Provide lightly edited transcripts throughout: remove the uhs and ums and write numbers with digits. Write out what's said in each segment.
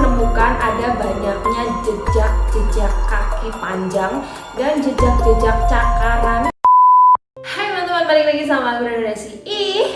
menemukan ada banyaknya jejak-jejak kaki panjang dan jejak-jejak cakaran. Hai teman-teman, balik lagi sama aku Desi.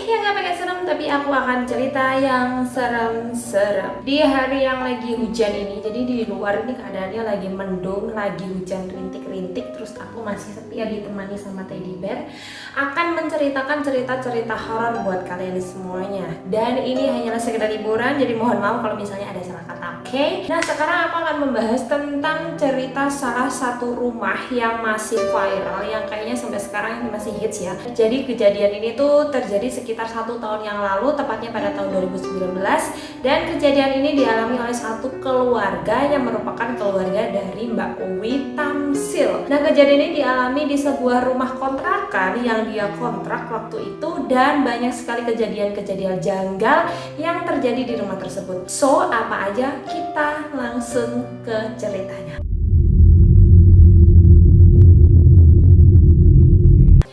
Yang gak pakai serem, tapi aku akan cerita yang serem-serem di hari yang lagi hujan ini. Jadi di luar ini keadaannya lagi mendung, lagi hujan rintik-rintik. Terus aku masih setia ditemani sama teddy bear, akan menceritakan cerita-cerita horor buat kalian semuanya. Dan ini hanyalah sekedar hiburan, jadi mohon maaf kalau misalnya ada salah kata. Oke, nah sekarang aku akan membahas tentang cerita salah satu rumah yang masih viral, yang kayaknya sampai sekarang ini masih hits ya. Jadi kejadian ini tuh terjadi sekitar 1 tahun yang lalu, tepatnya pada tahun 2019. Dan kejadian ini dialami oleh satu keluarga yang merupakan keluarga dari Mbak Uwi Tamsil. Nah kejadian ini dialami di sebuah rumah kontrakan yang dia kontrak waktu itu, dan banyak sekali kejadian-kejadian janggal yang terjadi di rumah tersebut. So, apa aja? Kita langsung ke ceritanya.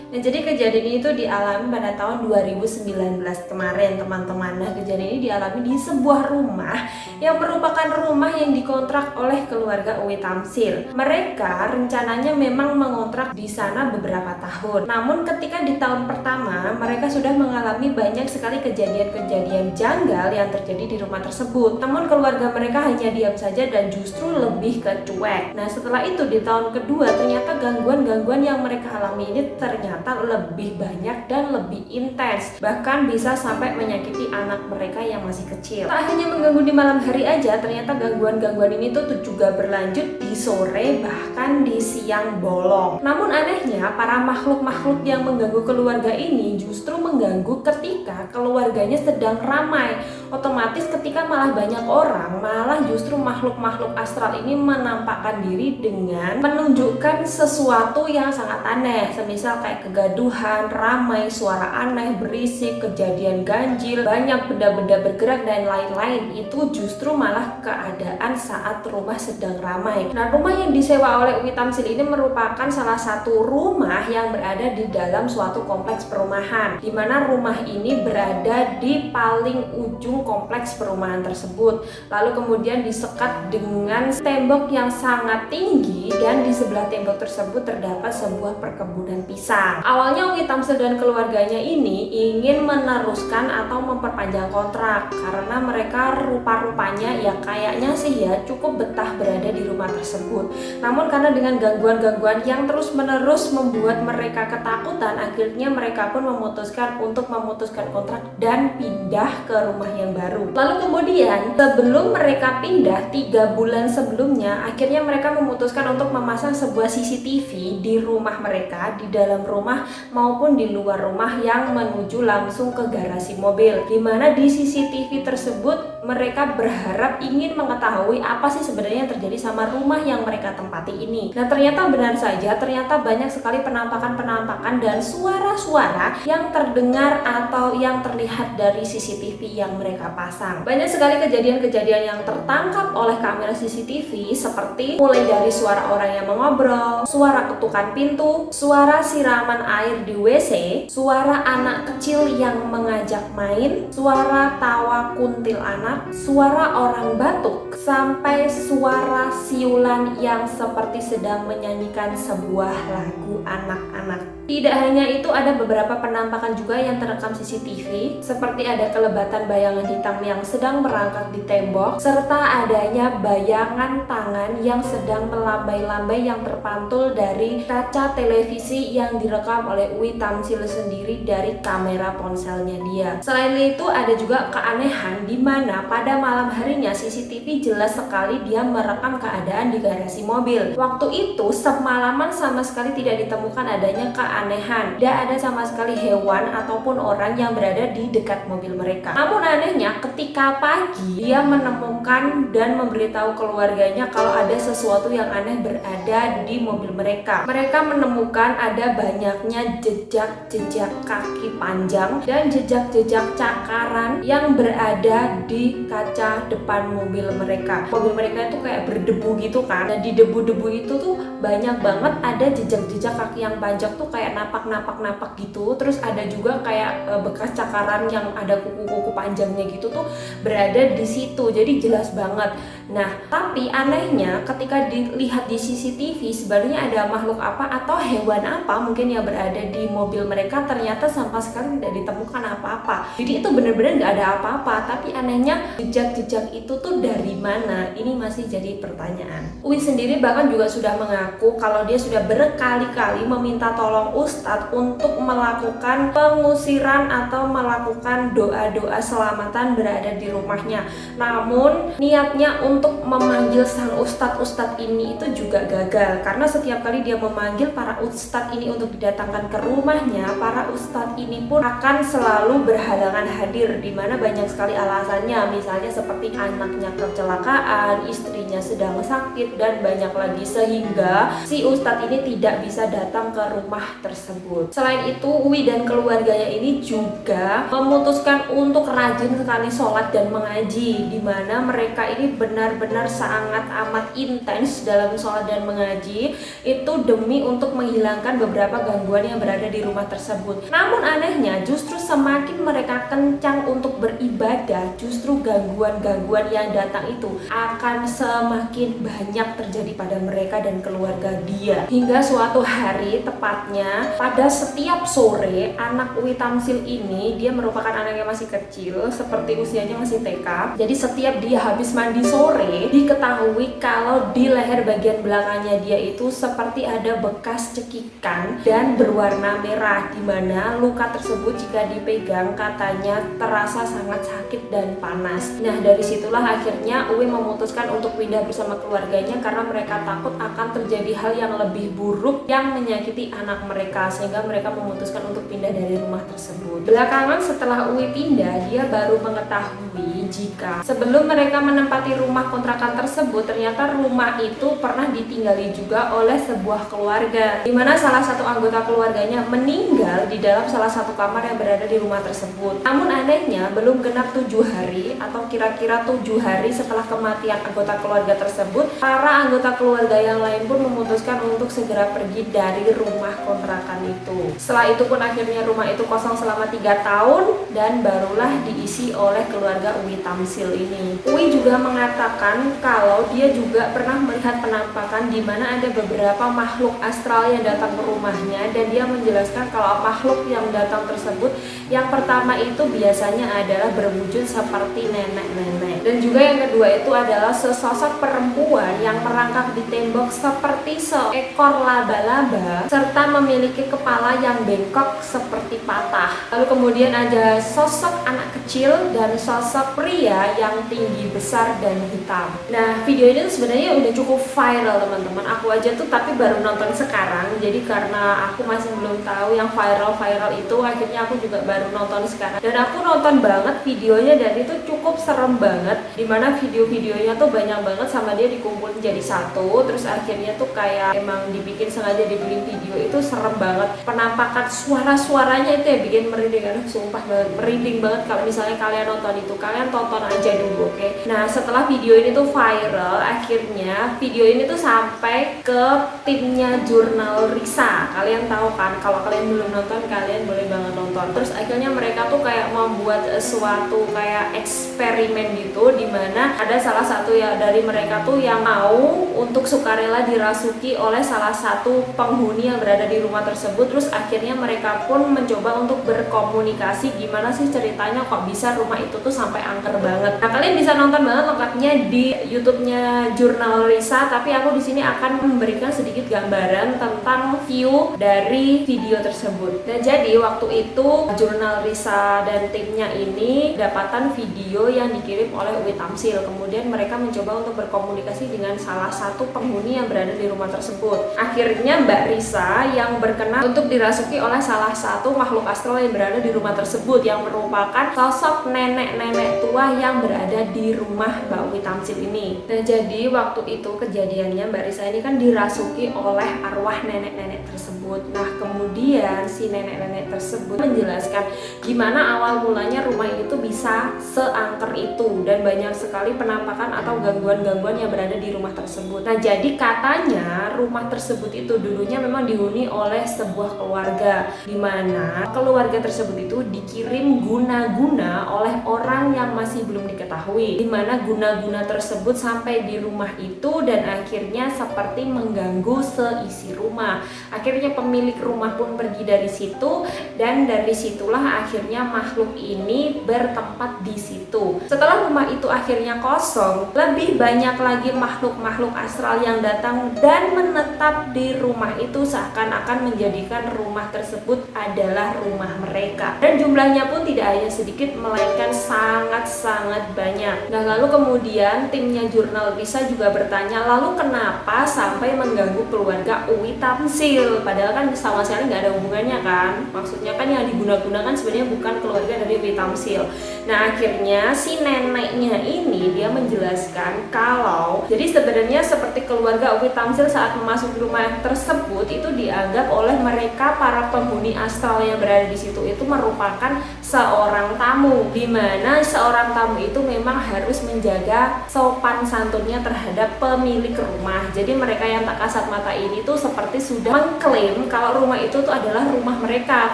Nah, jadi kejadian ini tuh dialami pada tahun 2019 kemarin, teman-teman. Nah, kejadian ini dialami di sebuah rumah yang merupakan rumah yang dikontrak oleh keluarga Uwi Tamsil. Mereka rencananya memang mengontrak di sana beberapa tahun. Namun ketika di tahun pertama, mereka sudah mengalami banyak sekali kejadian-kejadian janggal yang terjadi di rumah tersebut. Namun keluarga mereka hanya diam saja dan justru lebih ke cuek. Nah, setelah itu di tahun kedua, ternyata gangguan-gangguan yang mereka alami ini ternyata lebih banyak dan lebih intens, bahkan bisa sampai menyakiti anak mereka yang masih kecil. Tak hanya mengganggu di malam hari aja, ternyata gangguan-gangguan ini tuh juga berlanjut di sore, bahkan di siang bolong. Namun anehnya, para makhluk-makhluk yang mengganggu keluarga ini justru mengganggu ketika keluarganya sedang ramai. Otomatis ketika malah banyak orang, malah justru makhluk-makhluk astral ini menampakkan diri dengan menunjukkan sesuatu yang sangat aneh, semisal kayak kegaduhan, ramai, suara aneh, berisik, kejadian ganjil, banyak benda-benda bergerak dan lain-lain. Itu justru malah keadaan saat rumah sedang ramai. Nah, rumah yang disewa oleh Uwi Tamsil ini merupakan salah satu rumah yang berada di dalam suatu kompleks perumahan, di mana rumah ini berada di paling ujung kompleks perumahan tersebut. Lalu kemudian disekat dengan tembok yang sangat tinggi, dan di sebelah tembok tersebut terdapat sebuah perkebunan pisang. Awalnya Uwi Tamsil dan keluarganya ini ingin meneruskan atau memperpanjang kontrak karena mereka rupa-rupanya ya kayaknya sih ya cukup betah berada di rumah tersebut. Namun karena dengan gangguan-gangguan yang terus-menerus membuat mereka ketakutan, akhirnya mereka pun memutuskan untuk memutuskan kontrak dan pindah ke rumah yang baru. Lalu kemudian sebelum mereka pindah 3 bulan sebelumnya, akhirnya mereka memutuskan untuk memasang sebuah CCTV di rumah mereka, di dalam rumah maupun di luar rumah yang menuju langsung ke garasi mobil, dimana di CCTV tersebut mereka berharap ingin mengetahui apa sih sebenarnya yang terjadi sama rumah yang mereka tempati ini. Nah ternyata benar saja, ternyata banyak sekali penampakan-penampakan dan suara-suara yang terdengar atau yang terlihat dari CCTV yang mereka pasang. Banyak sekali kejadian-kejadian yang tertangkap oleh kamera CCTV, seperti mulai dari suara orang yang mengobrol, suara ketukan pintu, suara siraman air di WC, suara anak kecil yang mengajak main, suara tawa kuntil anak, suara orang batuk, sampai suara siulan yang seperti sedang menyanyikan sebuah lagu anak-anak. Tidak hanya itu, ada beberapa penampakan juga yang terekam CCTV, seperti ada kelebatan bayangan hitam yang sedang merangkak di tembok, serta adanya bayangan tangan yang sedang melambai-lambai yang terpantul dari kaca televisi yang direkam oleh Uwi Tamsil sendiri dari kamera ponselnya dia. Selain itu ada juga keanehan di mana pada malam harinya CCTV jelas sekali dia merekam keadaan di garasi mobil. Waktu itu semalaman sama sekali tidak ditemukan adanya keanehan. Tidak ada sama sekali hewan ataupun orang yang berada di dekat mobil mereka. Namun anehnya ketika pagi dia menemukan dan memberitahu keluarganya kalau ada sesuatu yang aneh berada di mobil mereka. Mereka menemukan ada banyaknya jejak-jejak kaki panjang dan jejak-jejak cakaran yang berada di kaca depan mobil mereka. Mobil mereka itu kayak berdebu gitu kan. Dan di debu-debu itu tuh banyak banget ada jejak-jejak kaki yang panjang tuh kayak napak-napak gitu. Terus ada juga kayak bekas cakaran yang ada kuku-kuku panjangnya gitu tuh berada di situ. Jadi jelas banget. Nah, tapi anehnya ketika dilihat di CCTV sebenarnya ada makhluk apa atau hewan apa mungkin yang berada di mobil mereka, ternyata sama sekali tidak ditemukan apa-apa. Jadi itu benar-benar nggak ada apa-apa. Tapi anehnya jejak-jejak itu tuh dari mana? Ini masih jadi pertanyaan. Uwi sendiri bahkan juga sudah mengaku kalau dia sudah berkali-kali meminta tolong Ustadz untuk melakukan pengusiran atau melakukan doa-doa selamatan berada di rumahnya. Namun niatnya untuk memanggil sang ustadz ini itu juga gagal, karena setiap kali dia memanggil para ustadz ini untuk didatangkan ke rumahnya, para ustadz ini pun akan selalu berhalangan hadir, dimana banyak sekali alasannya, misalnya seperti anaknya kecelakaan, istrinya sedang sakit, dan banyak lagi, sehingga si ustadz ini tidak bisa datang ke rumah tersebut. Selain itu, Uwi dan keluarganya ini juga memutuskan untuk rajin sekali sholat dan mengaji, dimana mereka ini benar-benar sangat amat intens dalam sholat dan mengaji itu demi untuk menghilangkan beberapa gangguan yang berada di rumah tersebut. Namun anehnya justru semakin mereka kencang untuk beribadah, justru gangguan-gangguan yang datang itu akan semakin banyak terjadi pada mereka dan keluarga dia. Hingga suatu hari, tepatnya pada setiap sore, anak Uwi Tamsil ini, dia merupakan anak yang masih kecil, seperti usianya masih TK. Jadi setiap dia habis mandi sore, diketahui kalau di leher bagian belakangnya dia itu seperti ada bekas cekikan dan berwarna merah, dimana luka tersebut jika dipegang katanya terasa sangat sakit dan panas. Nah, dari situlah akhirnya Uwi memutuskan untuk pindah bersama keluarganya karena mereka takut akan terjadi hal yang lebih buruk yang menyakiti anak mereka, sehingga mereka memutuskan untuk pindah dari rumah tersebut. Belakangan setelah Uwi pindah, dia baru mengetahui jika sebelum mereka menempati rumah kontrakan tersebut, ternyata rumah itu pernah ditinggali juga oleh sebuah keluarga, dimana salah satu anggota keluarganya meninggal di dalam salah satu kamar yang berada di rumah tersebut. Namun anehnya belum genap 7 hari atau kira-kira 7 hari setelah kematian anggota keluarga tersebut, para anggota keluarga yang lain pun memutuskan untuk segera pergi dari rumah kontrakan itu. Setelah itu pun akhirnya rumah itu kosong selama 3 tahun dan barulah diisi oleh keluarga Uwi Tamsil ini. Uwi juga mengatakan kalau dia juga pernah melihat penampakan di mana ada beberapa makhluk astral yang datang ke rumahnya, dan dia menjelaskan kalau makhluk yang datang tersebut yang pertama itu biasanya adalah berwujud seperti nenek-nenek, dan juga yang kedua itu adalah sesosok perempuan yang merangkak di tembok seperti seekor laba-laba serta memiliki kepala yang bengkok seperti patah. Lalu kemudian ada sosok anak kecil dan sosok pria yang tinggi besar dan hitam. Nah, video ini tuh sebenarnya udah cukup viral teman-teman. Aku aja tuh tapi baru nonton sekarang. Jadi karena aku masih belum tahu yang viral-viral itu, akhirnya aku juga baru nonton sekarang. Dan aku nonton banget videonya dan itu cukup serem banget. Dimana video-videonya tuh banyak banget sama dia dikumpulin jadi satu. Terus akhirnya tuh kayak emang dibikin sengaja dibikin video, itu serem banget. Penampakan suara-suaranya itu ya bikin merinding. Aduh, sumpah banget, merinding banget. Kalau misalnya kalian nonton itu, kalian tonton aja dulu, oke? Nah, setelah video ini tuh viral, akhirnya video ini tuh sampai ke timnya Jurnal Risa. Kalian tahu kan, kalau kalian belum nonton, kalian boleh banget nonton. Terus akhirnya mereka tuh kayak membuat suatu kayak eksperimen gitu, dimana ada salah satu ya dari mereka tuh yang mau untuk sukarela dirasuki oleh salah satu penghuni yang berada di rumah tersebut. Terus akhirnya mereka pun mencoba untuk berkomunikasi gimana sih ceritanya kok bisa rumah itu tuh sampai angker banget. Nah, kalian bisa nonton banget lengkapnya di YouTube-nya Jurnal Risa, tapi aku di sini akan memberikan sedikit gambaran tentang view dari video tersebut. Nah, jadi waktu itu Jurnal Risa dan timnya ini dapatan video yang dikirim oleh Uwi Tamsil. Kemudian mereka mencoba untuk berkomunikasi dengan salah satu penghuni yang berada di rumah tersebut. Akhirnya Mbak Risa yang berkenan untuk dirasuki oleh salah satu makhluk astral yang berada di rumah tersebut, yang merupakan sosok nenek-nenek tua yang berada di rumah Mbak Uwi Tamsil ini. Nah, jadi waktu itu kejadiannya Mbak Risa ini kan dirasuki oleh arwah nenek-nenek tersebut. Nah, kemudian si nenek-nenek tersebut menjelaskan gimana awal mulanya rumah itu bisa seangker itu dan banyak sekali penampakan atau gangguan-gangguan yang berada di rumah tersebut. Nah, jadi katanya rumah tersebut itu dulunya memang dihuni oleh sebuah keluarga, dimana keluarga tersebut itu dikirim guna-guna oleh orang yang masih belum diketahui, dimana guna-guna pengguna tersebut sampai di rumah itu dan akhirnya seperti mengganggu seisi rumah. Akhirnya pemilik rumah pun pergi dari situ dan dari situlah akhirnya makhluk ini bertempat di situ. Setelah rumah itu akhirnya kosong, lebih banyak lagi makhluk-makhluk astral yang datang dan menetap di rumah itu seakan-akan menjadikan rumah tersebut adalah rumah mereka. Dan jumlahnya pun tidak hanya sedikit melainkan sangat-sangat banyak. Nah, lalu kemudian timnya Jurnal Risa juga bertanya, lalu kenapa sampai mengganggu keluarga Uwi Tamsil? Padahal kan sama sekali nggak ada hubungannya kan. Maksudnya kan yang digunakan sebenarnya bukan keluarga dari Uwi Tamsil. Nah, akhirnya si neneknya ini dia menjelaskan kalau jadi sebenarnya seperti keluarga Uwi Tamsil saat memasuki rumah tersebut itu dianggap oleh mereka para penghuni astral yang berada di situ itu merupakan seorang tamu, di mana seorang tamu itu memang harus menjaga sopan santunnya terhadap pemilik rumah. Jadi mereka yang tak kasat mata ini tuh seperti sudah mengklaim kalau rumah itu tuh adalah rumah mereka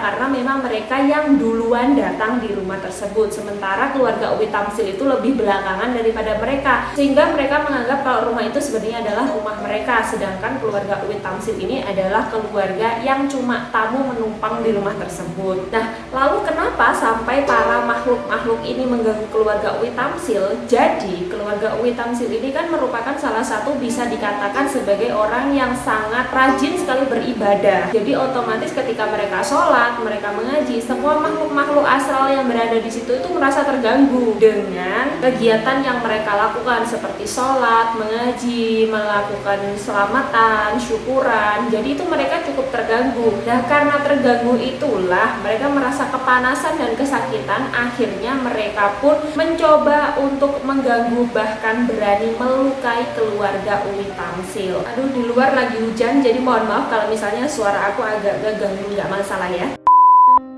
karena memang mereka yang duluan datang di rumah tersebut. Sementara keluarga Uwi Tamsil itu lebih belakangan daripada mereka, sehingga mereka menganggap kalau rumah itu sebenarnya adalah rumah mereka. Sedangkan keluarga Uwi Tamsil ini adalah keluarga yang cuma tamu menumpang di rumah tersebut. Nah, lalu kenapa sampai para makhluk-makhluk ini mengganggu keluarga Uwi Tamsil? Jadi keluarga Uwi Tamsil ini kan merupakan salah satu bisa dikatakan sebagai orang yang sangat rajin sekali beribadah. Jadi otomatis ketika mereka sholat, mereka mengaji, semua makhluk-makhluk astral yang berada di situ itu merasa terganggu dengan kegiatan yang mereka lakukan seperti sholat, mengaji, melakukan selamatan, syukuran. Jadi itu mereka cukup terganggu. Nah, karena terganggu itulah mereka merasa kepanasan dan kesakitan. Akhirnya mereka pun mencoba untuk mengganggu, bahkan berani melukai keluarga Uwi Tamsil. Aduh, di luar lagi hujan, jadi mohon maaf kalau misalnya suara aku agak ganggu, nggak masalah ya.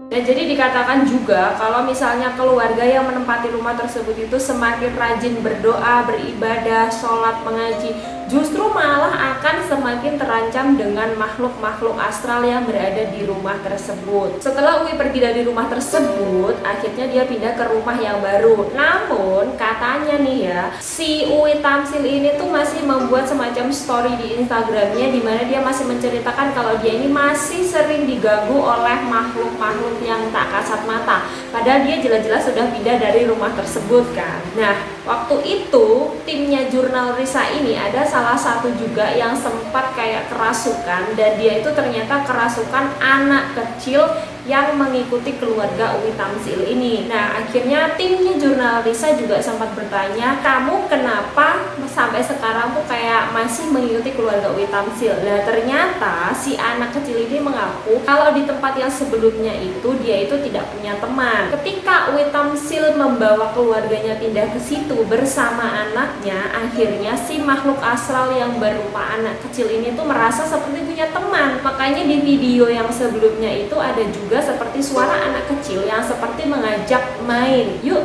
Dan jadi dikatakan juga kalau misalnya keluarga yang menempati rumah tersebut itu semakin rajin berdoa, beribadah, sholat, mengaji, justru malah akan semakin terancam dengan makhluk-makhluk astral yang berada di rumah tersebut. Setelah Uwi pergi dari rumah tersebut, akhirnya dia pindah ke rumah yang baru. Namun katanya nih ya, si Uwi Tamsil ini tuh masih membuat semacam story di Instagramnya di mana dia masih menceritakan kalau dia ini masih sering diganggu oleh makhluk-makhluk yang tak kasat mata. Padahal dia jelas-jelas sudah pindah dari rumah tersebut kan. Nah, waktu itu timnya Jurnal Risa ini ada salah satu juga yang sempat kayak kerasukan, dan dia itu ternyata kerasukan anak kecil yang mengikuti keluarga Uwi Tamsil ini. Nah, akhirnya timnya Jurnal Risa juga sempat bertanya, kamu kenapa sampai sekarang tuh kayak masih mengikuti keluarga Uwi Tamsil? Nah, ternyata si anak kecil ini mengaku kalau di tempat yang sebelumnya itu dia itu tidak punya teman. Ketika Uwi Tamsil membawa keluarganya pindah ke situ bersama anaknya, akhirnya si makhluk astral yang berupa anak kecil ini tuh merasa seperti punya teman. Makanya di video yang sebelumnya itu ada juga seperti suara anak kecil yang seperti mengajak main yuk,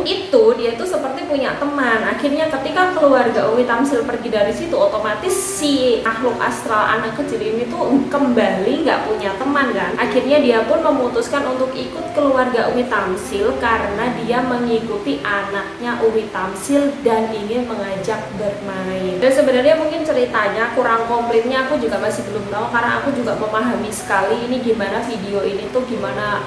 itu dia tuh seperti punya teman. Akhirnya ketika keluarga Uwi Tamsil pergi dari situ, otomatis si makhluk astral anak kecil ini tuh kembali nggak punya teman kan. Akhirnya dia pun memutuskan untuk ikut keluarga Uwi Tamsil karena dia mengikuti anaknya Uwi Tamsil dan ingin mengajak bermain. Dan sebenarnya mungkin ceritanya kurang komplitnya aku juga masih belum tahu, karena aku juga memahami sekali ini gimana video ini tuh gimana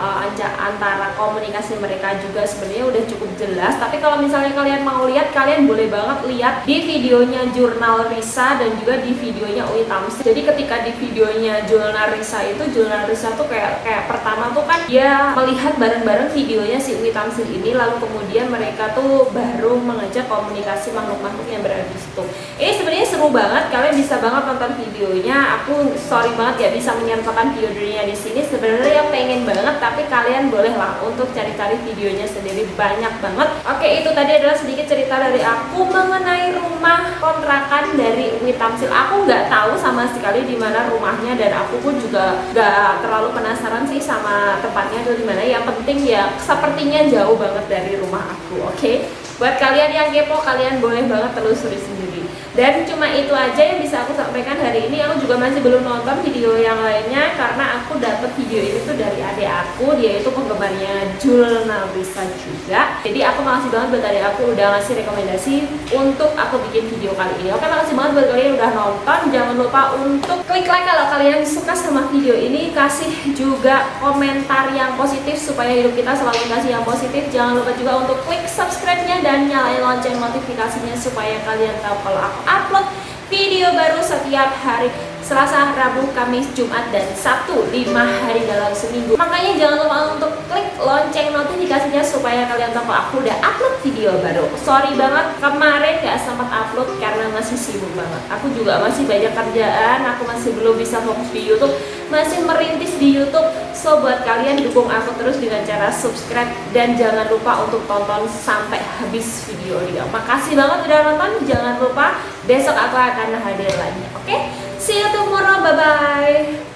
antara komunikasi mereka juga sebenarnya udah cukup jelas. Tapi kalau misalnya kalian mau lihat, kalian boleh banget lihat di videonya Jurnal Risa dan juga di videonya Uwi Tamsil. Jadi ketika di videonya Jurnal Risa itu, Jurnal Risa tuh kayak pertama tuh kan dia melihat bareng-bareng videonya si Uwi Tamsil ini, lalu kemudian mereka tuh baru mengajak komunikasi makhluk-makhluk yang berada di situ. Ini sebenarnya seru banget, kalian bisa banget nonton videonya. Aku sorry banget ya bisa menyertakan videonya di sini. Sebenarnya yang pengen banget, tapi kalian boleh lah untuk cari-cari videonya sendiri, banyak banget. Oke, itu tadi adalah sedikit cerita dari aku mengenai rumah kontrakan dari Uwi Tamsil. Aku nggak tahu sama sekali di mana rumahnya, dan aku pun juga nggak terlalu penasaran sih sama tempatnya itu di mana. Yang penting ya sepertinya jauh banget dari rumah aku. Oke. Buat kalian yang kepo, kalian boleh banget telusuri sendiri. Dan cuma itu aja yang bisa aku sampaikan hari ini. Aku juga masih belum nonton video yang lainnya karena aku dapet video ini tuh dari adik aku. Dia itu penggemarnya Jul Nalrisa juga. Jadi aku makasih banget buat adik aku udah ngasih rekomendasi untuk aku bikin video kali ini. Oke, makasih banget buat kalian yang udah nonton. Jangan lupa untuk klik like kalau kalian suka sama video ini. Kasih juga komentar yang positif supaya hidup kita selalu kasih yang positif. Jangan lupa juga untuk klik subscribe-nya dan nyalain lonceng notifikasinya supaya kalian tahu kalau aku upload video baru setiap hari Selasa, Rabu, Kamis, Jumat, dan Sabtu 5 hari dalam seminggu. Makanya jangan lupa untuk klik lonceng notifikasinya supaya kalian tahu aku udah upload video baru. Sorry banget kemarin gak sempat upload karena masih sibuk banget. Aku juga masih banyak kerjaan, aku masih belum bisa fokus di YouTube, masih merintis di YouTube. So buat kalian dukung aku terus dengan cara subscribe dan jangan lupa untuk tonton sampai habis video ini. Makasih banget udah nonton. Jangan lupa besok aku akan hadir lagi. Oke? See you tomorrow, bye-bye.